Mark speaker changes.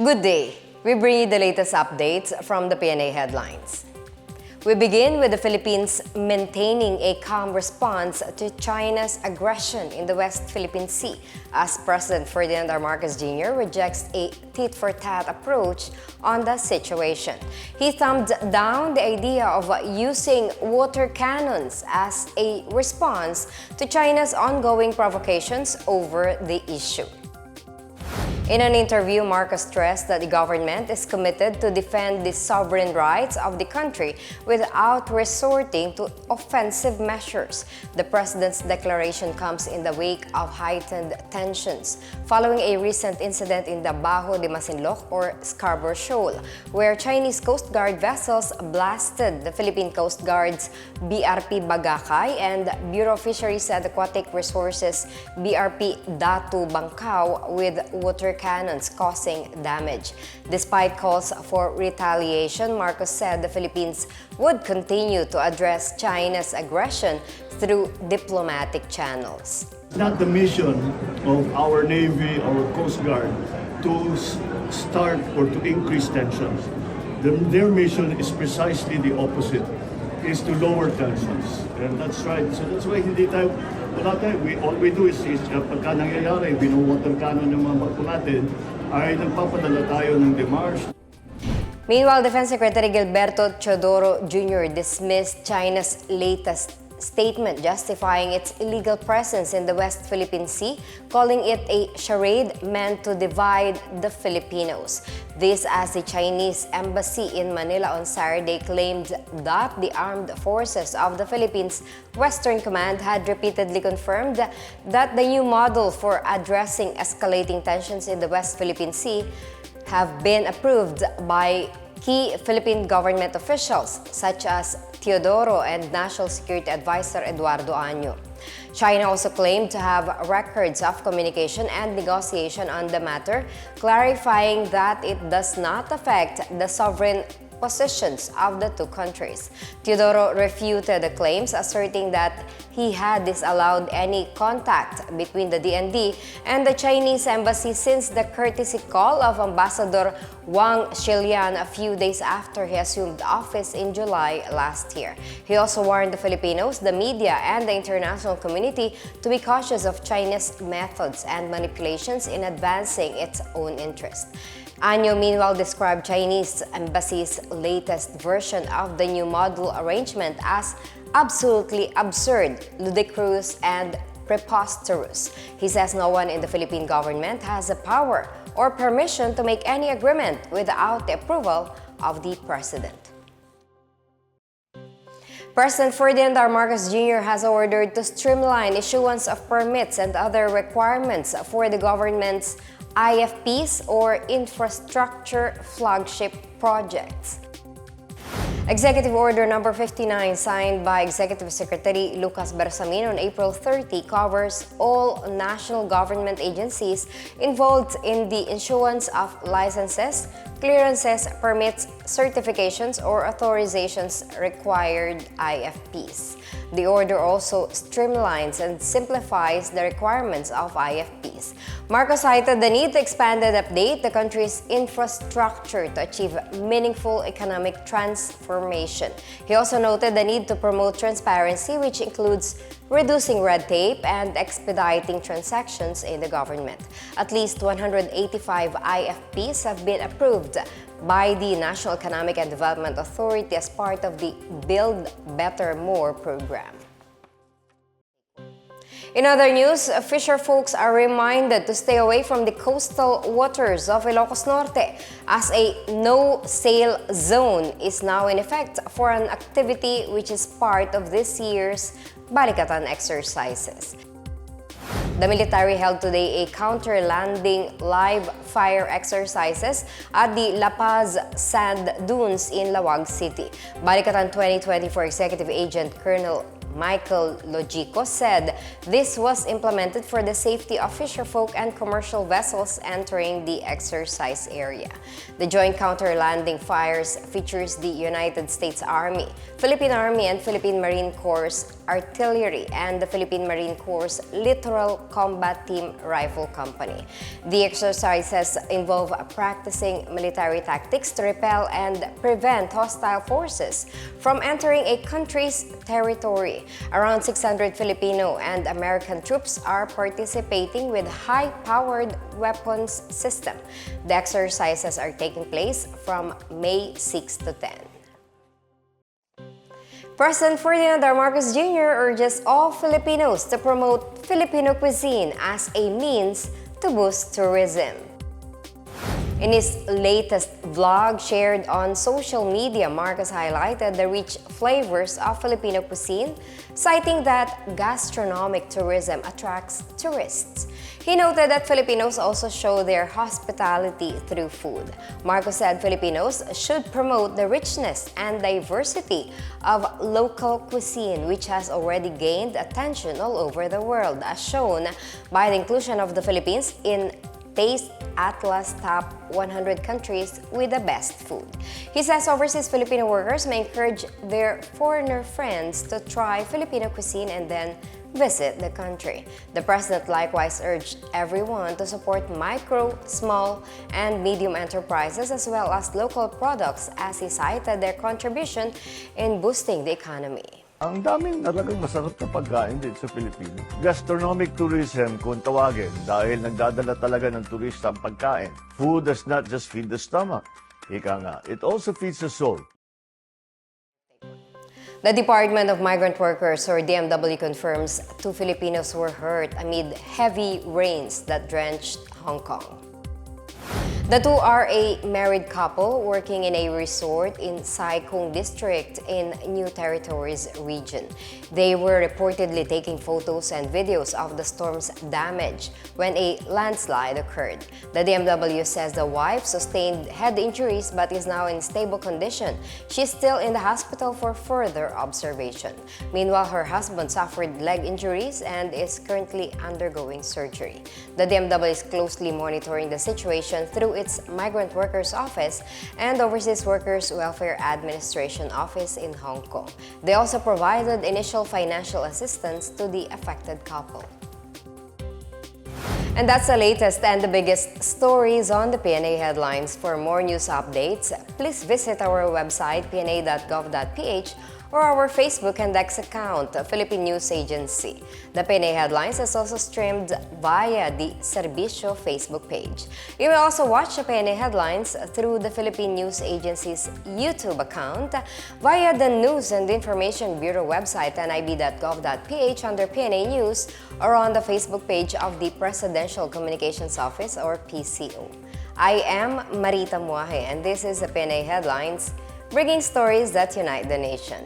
Speaker 1: Good day. We bring you the latest updates from the Pna Headlines. We begin with the Philippines maintaining a calm response to China's aggression in the West Philippine Sea as President Ferdinand R. Marcos Jr. rejects a tit-for-tat approach on the situation. He thumbed down the idea of using water cannons as a response to China's ongoing provocations over the issue. In an interview, Marcos stressed that the government is committed to defend the sovereign rights of the country without resorting to offensive measures. The president's declaration comes in the wake of heightened tensions following a recent incident in the Bajo de Masinloc or Scarborough Shoal, where Chinese Coast Guard vessels blasted the Philippine Coast Guard's BRP Bagakay and Bureau of Fisheries and Aquatic Resources BRP Datu Bangkao with water cannons causing damage. Despite calls for retaliation, Marcos said the Philippines would continue to address China's aggression through diplomatic channels.
Speaker 2: It's not the mission of our Navy or Coast Guard to start or to increase tensions. Their mission is precisely the opposite, is to lower tensions. And that's right. So that's why hindi tayo, all we do is pagka nangyayari, binu-water cannon yung mga barko natin, ay nagpapadala tayo ng demarche.
Speaker 1: Meanwhile, Defense Secretary Gilberto Teodoro Jr. dismissed China's latest statement justifying its illegal presence in the West Philippine Sea, calling it a charade meant to divide the Filipinos. This as the Chinese embassy in Manila on Saturday claimed that the armed forces of the Philippines Western Command had repeatedly confirmed that the new model for addressing escalating tensions in the West Philippine Sea have been approved by key Philippine government officials such as Teodoro and National Security Advisor Eduardo Año. China also claimed to have records of communication and negotiation on the matter, clarifying that it does not affect the sovereign positions of the two countries. Teodoro refuted the claims, asserting that he had disallowed any contact between the DND and the Chinese embassy since the courtesy call of Ambassador Wang Shilian a few days after he assumed office in July last year. He also warned the Filipinos, the media, and the international community to be cautious of China's methods and manipulations in advancing its own interest. Año meanwhile described Chinese embassy's latest version of the new model arrangement as absolutely absurd, ludicrous, and preposterous. He says no one in the Philippine government has the power or permission to make any agreement without the approval of the president. President Ferdinand R. Marcos Jr. has ordered to streamline issuance of permits and other requirements for the government's IFPs or infrastructure flagship projects. Executive Order Number 59, signed by Executive Secretary Lucas Bersamin on April 30, covers all national government agencies involved in the issuance of licenses, clearances, permits, certifications, or authorizations required IFPs. The order also streamlines and simplifies the requirements of IFPs. Marcos cited the need to expand and update the country's infrastructure to achieve meaningful economic transformation. He also noted the need to promote transparency, which includes reducing red tape and expediting transactions in the government. At least 185 IFPs have been approved by the National Economic and Development Authority as part of the Build Better More program. In other news, fisher folks are reminded to stay away from the coastal waters of Ilocos Norte as a no-sail zone is now in effect for an activity which is part of this year's Balikatan exercises. The military held today a counter-landing live fire exercises at the La Paz Sand Dunes in Lawag City. Balikatan 2024 Executive Agent Colonel Michael Logico, said this was implemented for the safety of fisherfolk and commercial vessels entering the exercise area. The joint counter-landing fires features the United States Army, Philippine Army and Philippine Marine Corps Artillery, and the Philippine Marine Corps Littoral Combat Team Rifle Company. The exercises involve practicing military tactics to repel and prevent hostile forces from entering a country's territory. Around 600 Filipino and American troops are participating with high-powered weapons system. The exercises are taking place from May 6 to 10. President Ferdinand Marcos Jr. urges all Filipinos to promote Filipino cuisine as a means to boost tourism. In his latest vlog shared on social media, Marcos highlighted the rich flavors of Filipino cuisine, citing that gastronomic tourism attracts tourists. He noted that Filipinos also show their hospitality through food. Marcos said Filipinos should promote the richness and diversity of local cuisine, which has already gained attention all over the world, as shown by the inclusion of the Philippines in Taste Atlas Top 100 countries with the best food. He says overseas Filipino workers may encourage their foreigner friends to try Filipino cuisine and then visit the country. The president likewise urged everyone to support micro, small, and medium enterprises as well as local products, as he cited their contribution in boosting the economy.
Speaker 3: Ang daming talagang masarap na pagkain din sa Pilipinas. Gastronomic tourism kung tawagin dahil nagdadala talaga ng turista ang pagkain. Food does not just feed the stomach. Ika nga, it also feeds the soul.
Speaker 1: The Department of Migrant Workers, or DMW, confirms 2 Filipinos were hurt amid heavy rains that drenched Hong Kong. The two are a married couple working in a resort in Sai Kung District in New Territories region. They were reportedly taking photos and videos of the storm's damage when a landslide occurred. The DMW says the wife sustained head injuries but is now in stable condition. She's still in the hospital for further observation. Meanwhile, her husband suffered leg injuries and is currently undergoing surgery. The DMW is closely monitoring the situation through its Migrant Workers Office and Overseas Workers Welfare Administration Office in Hong Kong. They also provided initial financial assistance to the affected couple. And that's the latest and the biggest stories on the PNA headlines. For more news updates, please visit our website pna.gov.ph or our Facebook and X account, Philippine News Agency. The PNA Headlines is also streamed via the Serbisyo Facebook page. You may also watch the PNA Headlines through the Philippine News Agency's YouTube account, via the News and Information Bureau website, nib.gov.ph under PNA News, or on the Facebook page of the Presidential Communications Office, or PCO. I am Marita Muaje, and this is the PNA Headlines, bringing stories that unite the nation.